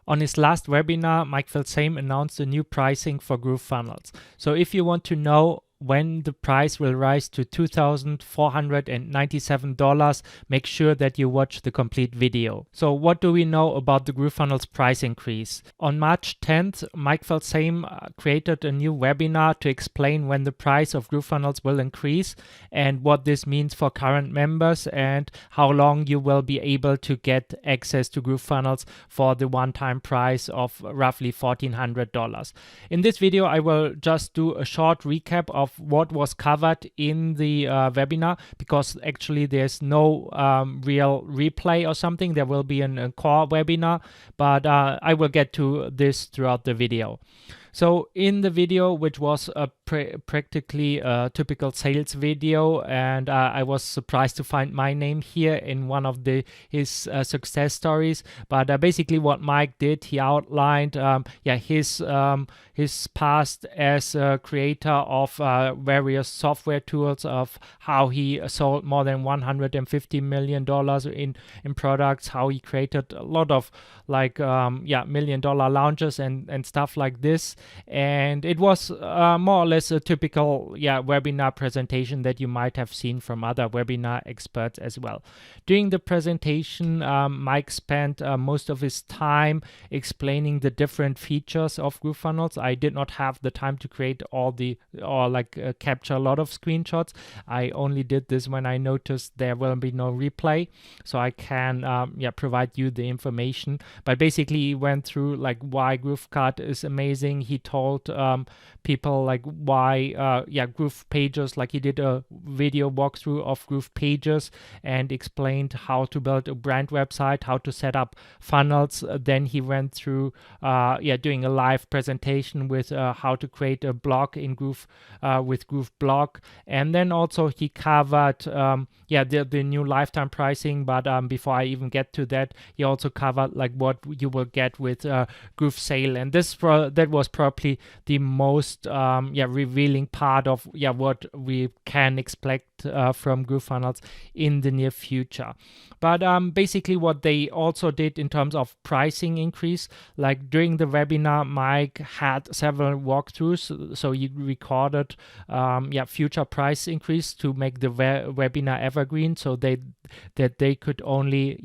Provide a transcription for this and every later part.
On his last webinar, Mike Filsaime announced a new pricing for GrooveFunnels. So if you want to know when the price will rise to $2,497, make sure that you watch the complete video. So what do we know about the GrooveFunnels price increase? On March 10th, Mike Filsaime created a new webinar to explain when the price of GrooveFunnels will increase and what this means for current members and how long you will be able to get access to GrooveFunnels for the one-time price of roughly $1,400. In this video, I will just do a short recap of what was covered in the webinar, because actually there's no real replay or something. There will be a core webinar, but I will get to this throughout the video. So in the video, which was a practically a typical sales video, and I was surprised to find my name here in one of his success stories. But basically, what Mike did, he outlined, his past as a creator of various software tools, of how he sold more than $150 million in products, how he created a lot of $1 million launches and stuff like this. And it was more or less a typical webinar presentation that you might have seen from other webinar experts as well. During the presentation, Mike spent most of his time explaining the different features of GrooveFunnels. I did not have the time to create capture a lot of screenshots. I only did this when I noticed there will be no replay, so I can provide you the information. But basically, he went through why GrooveCart is amazing. He told people why Groove Pages, he did a video walkthrough of Groove Pages and explained how to build a brand website, how to set up funnels. Then he went through doing a live presentation with how to create a blog in Groove with Groove Blog. And then also he covered the new lifetime pricing. But before I even get to that, he also covered what you will get with Groove Sale. And that was probably the most revealing part of what we can expect from GrooveFunnels in the near future. But basically what they also did in terms of pricing increase, during the webinar, Mike had several walkthroughs, so he recorded future price increase to make the webinar evergreen, so that they could only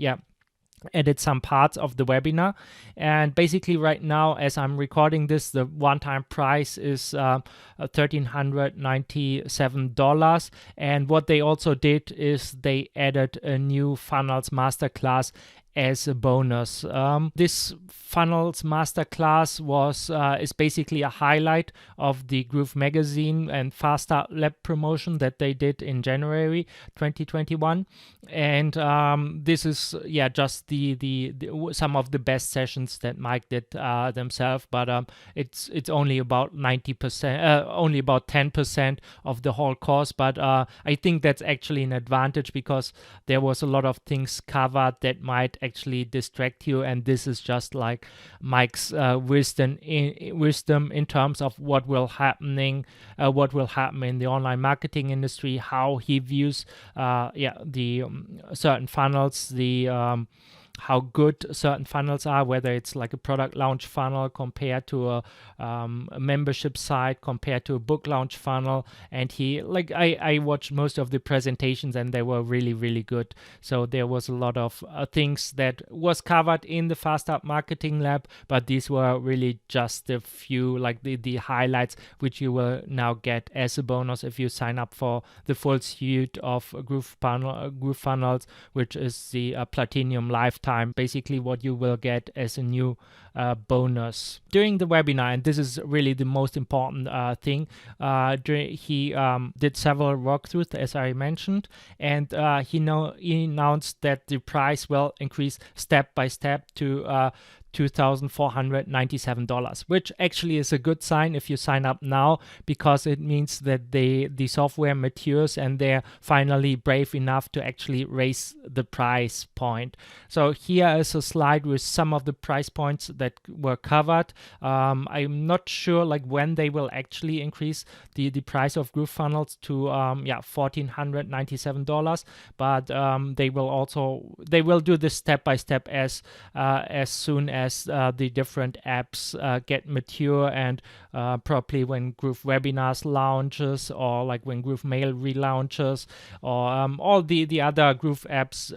edit some parts of the webinar. And basically right now, as I'm recording this, the one-time price is $1,397. And what they also did is they added a new Funnels Masterclass as a bonus. This Funnels Masterclass is basically a highlight of the Groove Magazine and Fast Start Lab promotion that they did in January 2021. And this is just the some of the best sessions that Mike did themselves. But it's only about 90%, only about 10% of the whole course. But I think that's actually an advantage, because there was a lot of things covered that might actually distract you, and this is just Mike's wisdom in terms of what will happen in the online marketing industry, how he views the certain funnels, how good certain funnels are, whether it's a product launch funnel compared to a membership site, compared to a book launch funnel. And I watched most of the presentations and they were really, really good. So there was a lot of things that was covered in the Fast Start Marketing Lab, but these were really just a few, the highlights, which you will now get as a bonus if you sign up for the full suite of GrooveFunnels, which is the Platinum Lifetime. Basically what you will get as a new bonus. During the webinar, and this is really the most important thing, he did several walkthroughs, as I mentioned, and he announced that the price will increase step by step to $2,497, which actually is a good sign if you sign up now, because it means that the software matures and they're finally brave enough to actually raise the price point. So here is a slide with some of the price points that were covered. I'm not sure when they will actually increase the price of GrooveFunnels to $1,497, but they will do this step by step as soon as the different apps get mature, and probably when Groove Webinars launches, or like when Groove Mail relaunches, or all the other Groove apps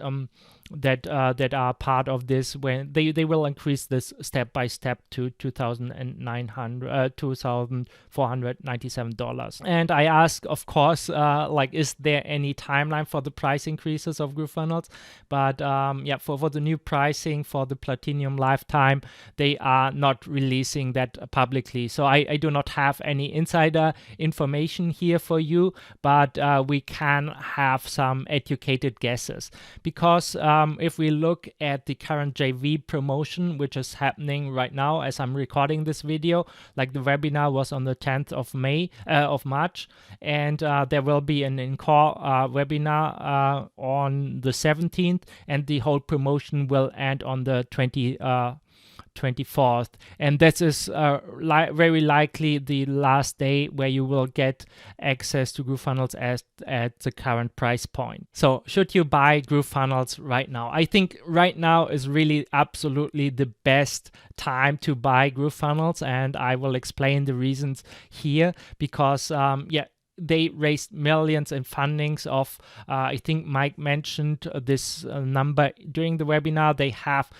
that are part of this, when they will increase this step by step to $2,497. And I ask, of course, like, is there any timeline for the price increases of GrooveFunnels? But yeah, for the new pricing for the Platinum lifetime, they are not releasing that publicly. So I do not have any insider information here for you, but we can have some educated guesses, because if we look at the current JV promotion, which is happening right now as I'm recording this video, like the webinar was on the 10th of March, and there will be an encore webinar on the 17th, and the whole promotion will end on the 24th, and this is very likely the last day where you will get access to GrooveFunnels at the current price point. So should you buy GrooveFunnels right now? I think right now is really absolutely the best time to buy GrooveFunnels, and I will explain the reasons here, because yeah, they raised millions in fundings of, I think Mike mentioned this number during the webinar. They have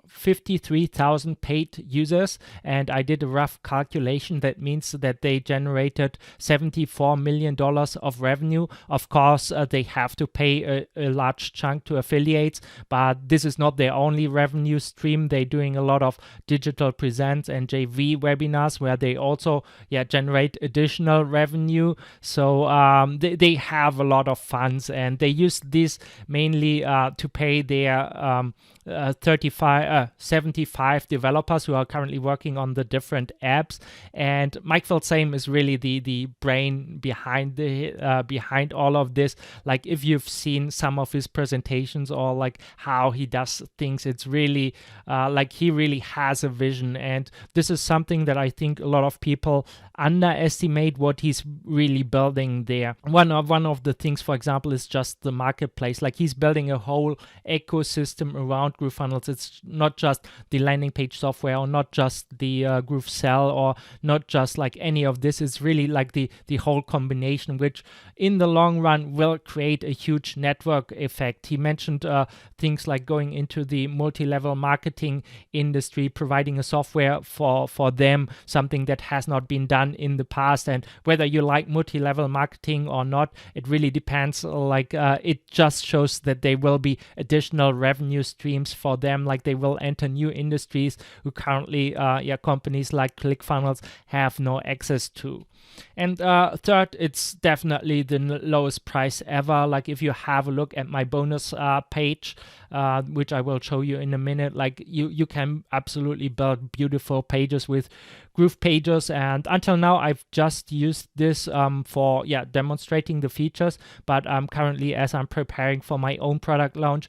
53,000 paid users, and I did a rough calculation. That means that they generated $74 million of revenue. Of course, they have to pay a large chunk to affiliates, but this is not their only revenue stream. They're doing a lot of digital presents and JV webinars where they also generate additional revenue. So they have a lot of funds, and they use this mainly to pay their 75 developers who are currently working on the different apps. And Mike Filsaime is really the brain behind behind all of this. Like, if you've seen some of his presentations or like how he does things, it's really like he really has a vision, and this is something that I think a lot of people underestimate what he's really building there. One of the things, for example, is just the marketplace. Like, he's building a whole ecosystem around GrooveFunnels. It's not just the landing page software, or not just the GrooveSell, or not just like any of this. It's really like the whole combination, which in the long run will create a huge network effect. He mentioned things like going into the multi-level marketing industry, providing a software for them, something that has not been done in the past. And whether you like multi-level marketing or not, it really depends. Like, it just shows that there will be additional revenue streams for them. Like, they will enter new industries who currently companies like ClickFunnels have no access to. And third, it's definitely the lowest price ever. Like, if you have a look at my bonus page, which I will show you in a minute, like you can absolutely build beautiful pages with Groove Pages. And until now, I've just used this for demonstrating the features, but currently, as I'm preparing for my own product launch,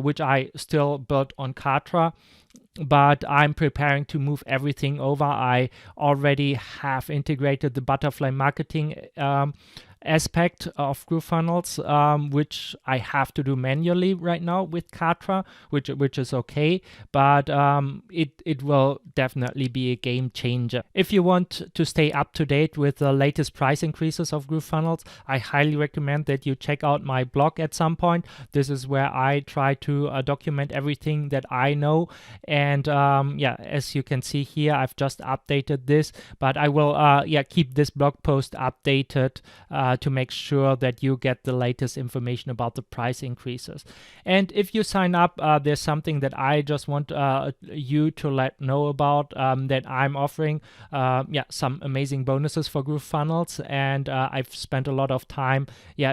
which I still built on Kartra, but I'm preparing to move everything over. I already have integrated the butterfly marketing aspect of GrooveFunnels, which I have to do manually right now with Kartra, which is okay, but it will definitely be a game changer. If you want to stay up to date with the latest price increases of GrooveFunnels, I highly recommend that you check out my blog at some point. This is where I try to document everything that I know, and as you can see here, I've just updated this, but I will keep this blog post updated to make sure that you get the latest information about the price increases. And if you sign up, there's something that I just want you to know about, that I'm offering some amazing bonuses for GrooveFunnels, and I've spent a lot of time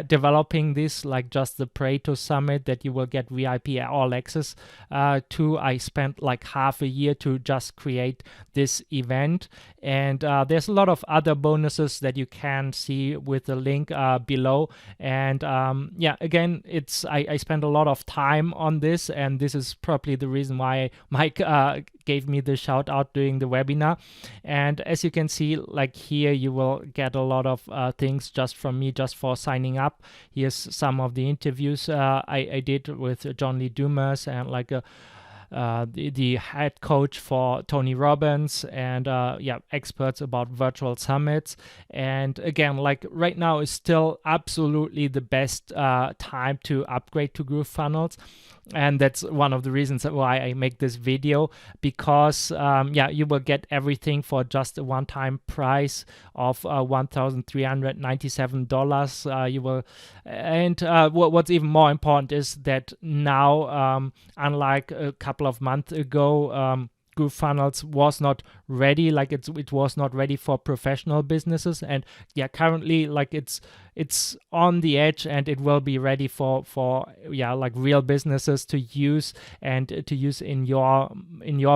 developing this, like just the Pareto Summit that you will get VIP all access to. I spent like half a year to just create this event, and there's a lot of other bonuses that you can see with the link below. And again, it's I spent a lot of time on this, and this is probably the reason why Mike gave me the shout out during the webinar. And as you can see, like here, you will get a lot of things just from me, just for signing up. Here's some of the interviews I did with John Lee Dumas, and like the head coach for Tony Robbins, and experts about virtual summits. And again, like right now is still absolutely the best time to upgrade to GrooveFunnels. And that's one of the reasons why I make this video, because you will get everything for just a one-time price of $1,397. You will, and what's even more important is that now, unlike a couple of months ago, GrooveFunnels was not ready, like it was not ready for professional businesses, and currently like it's on the edge, and it will be ready for like real businesses to use, and to use in your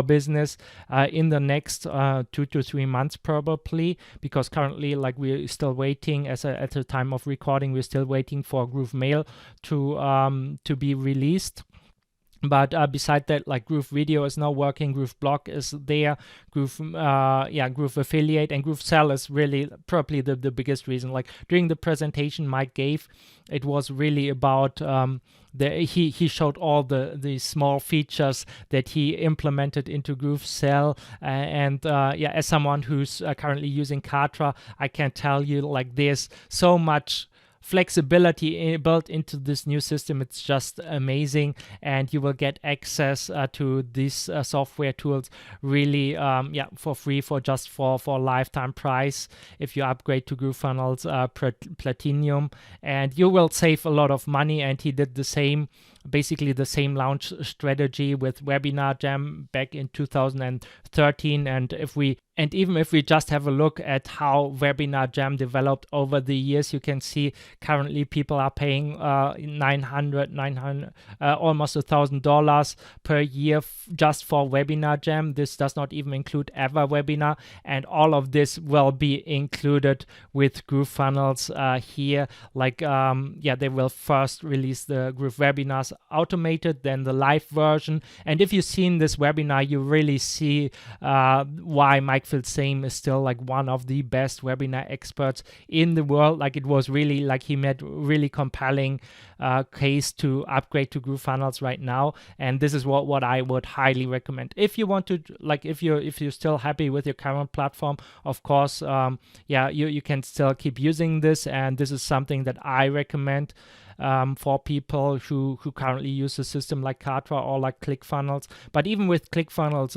business in the next 2 to 3 months probably, because currently like we're still waiting at the time of recording, we're still waiting for GrooveMail to be released. But beside that, like Groove Video is now working, Groove Blog is there, Groove Affiliate, and Groove Sell is really probably the biggest reason. Like during the presentation Mike gave, it was really about he showed all the small features that he implemented into Groove Sell, as someone who's currently using Kartra, I can tell you like there's so much flexibility built into this new system. It's just amazing, and you will get access to these software tools really for free, for lifetime price if you upgrade to GrooveFunnels Platinum, and you will save a lot of money. And he did basically the same launch strategy with Webinar Jam back in 2013. And even if we just have a look at how Webinar Jam developed over the years, you can see currently people are paying $900, almost $1,000 per year just for Webinar Jam. This does not even include EverWebinar, and all of this will be included with GrooveFunnels here. Like they will first release the Groove Webinars automated, then the live version. And if you've seen this webinar, you really see why Mike Filsaime is still like one of the best webinar experts in the world. Like it was really like he made really compelling case to upgrade to GrooveFunnels right now, and this is what I would highly recommend. If you want to, like if you're still happy with your current platform, of course, you can still keep using this, and this is something that I recommend for people who currently use a system like Kartra or like ClickFunnels. But even with ClickFunnels,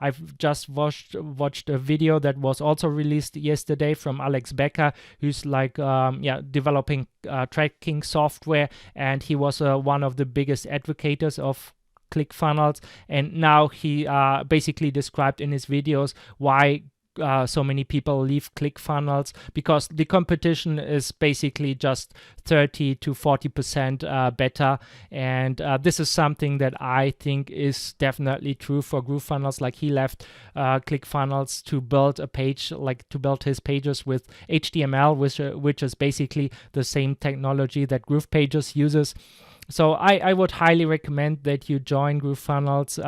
I've just watched a video that was also released yesterday from Alex Becker, who's like developing tracking software, and he was one of the biggest advocates of ClickFunnels, and now he basically described in his videos why so many people leave ClickFunnels, because the competition is basically just 30 to 40% better, and this is something that I think is definitely true for GrooveFunnels. Like he left ClickFunnels to build a page, like to build his pages with HTML, which is basically the same technology that GroovePages uses. So I would highly recommend that you join GrooveFunnels.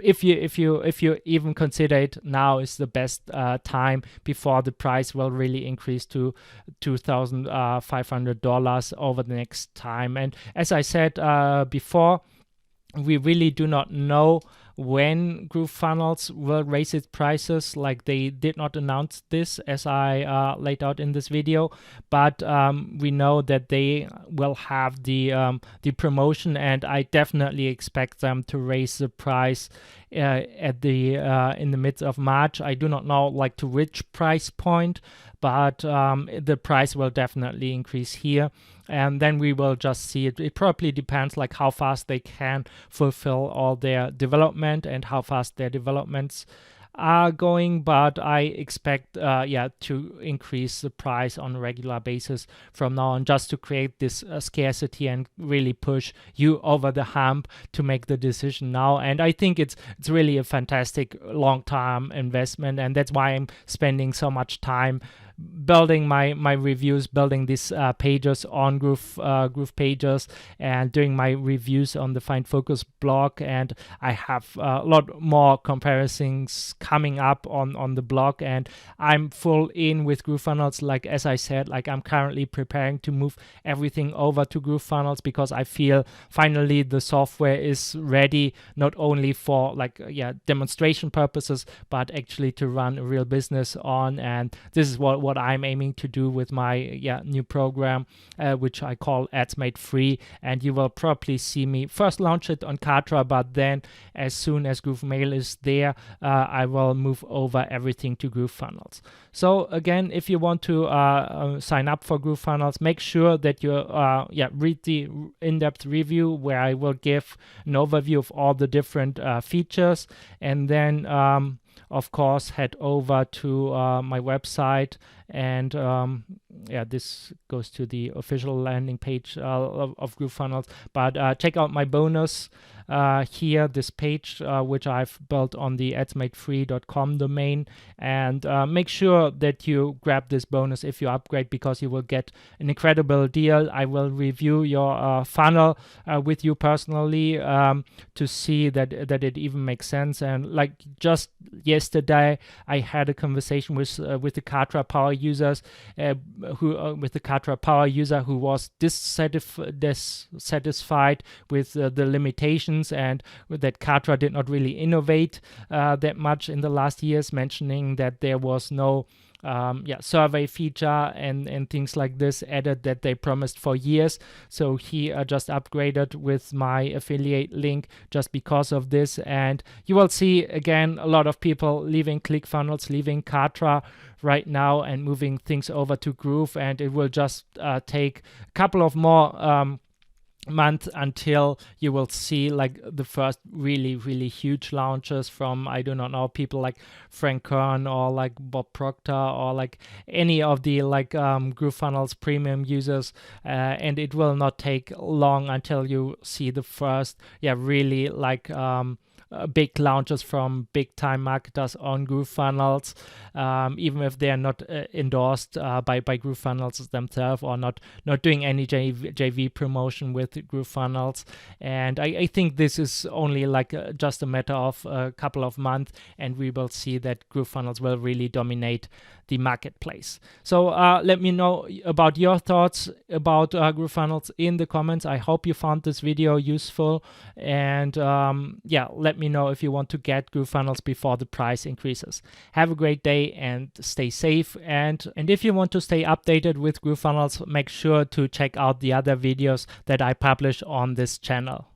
If you even consider it now is the best time before the price will really increase to $2,500 over the next time. And as I said before, we really do not know when GrooveFunnels will raise its prices. Like they did not announce this, as I laid out in this video, but we know that they will have the promotion, and I definitely expect them to raise the price in the midst of March. I do not know like to which price point, but the price will definitely increase here, and then we will just see it. It probably depends like how fast they can fulfill all their development and how fast their developments are going, but I expect to increase the price on a regular basis from now on, just to create this scarcity and really push you over the hump to make the decision now. And I think it's really a fantastic long-term investment, and that's why I'm spending so much time building my reviews, building these pages on Groove pages, and doing my reviews on the Find Focus blog. And I have a lot more comparisons coming up on the blog, and I'm full in with GrooveFunnels. Like as I said, like I'm currently preparing to move everything over to GrooveFunnels because I feel finally the software is ready, not only for like demonstration purposes, but actually to run a real business on. And this is what I'm aiming to do with my new program, which I call Ads Made Free. And you will probably see me first launch it on Kartra, but then as soon as GrooveMail is there, I will move over everything to GrooveFunnels. So again, if you want to sign up for GrooveFunnels, make sure that you read the in-depth review where I will give an overview of all the different features, and then of course head over to my website, and this goes to the official landing page of GrooveFunnels. But check out my bonus here, this page which I've built on the adsmadefree.com domain, and make sure that you grab this bonus if you upgrade, because you will get an incredible deal. I will review your funnel with you personally to see that it even makes sense. And like just yesterday, I had a conversation with the Kartra Power users, with the Kartra Power user who was dissatisfied with the limitations, and that Kartra did not really innovate that much in the last years, mentioning that there was no survey feature and things like this added that they promised for years. So he just upgraded with my affiliate link just because of this. And you will see again a lot of people leaving ClickFunnels, leaving Kartra right now and moving things over to Groove, and it will just take a couple of more month until you will see like the first really huge launches from, I do not know, people like Frank Kern or like Bob Proctor or like any of the like GrooveFunnels premium users, and it will not take long until you see the first really like big launches from big time marketers on GrooveFunnels, even if they are not endorsed by GrooveFunnels themselves, or not doing any JV promotion with GrooveFunnels. And I think this is only like just a matter of a couple of months, and we will see that GrooveFunnels will really dominate the marketplace. So let me know about your thoughts about GrooveFunnels in the comments. I hope you found this video useful, and let me know if you want to get GrooveFunnels before the price increases. Have a great day and stay safe. And if you want to stay updated with GrooveFunnels, make sure to check out the other videos that I publish on this channel.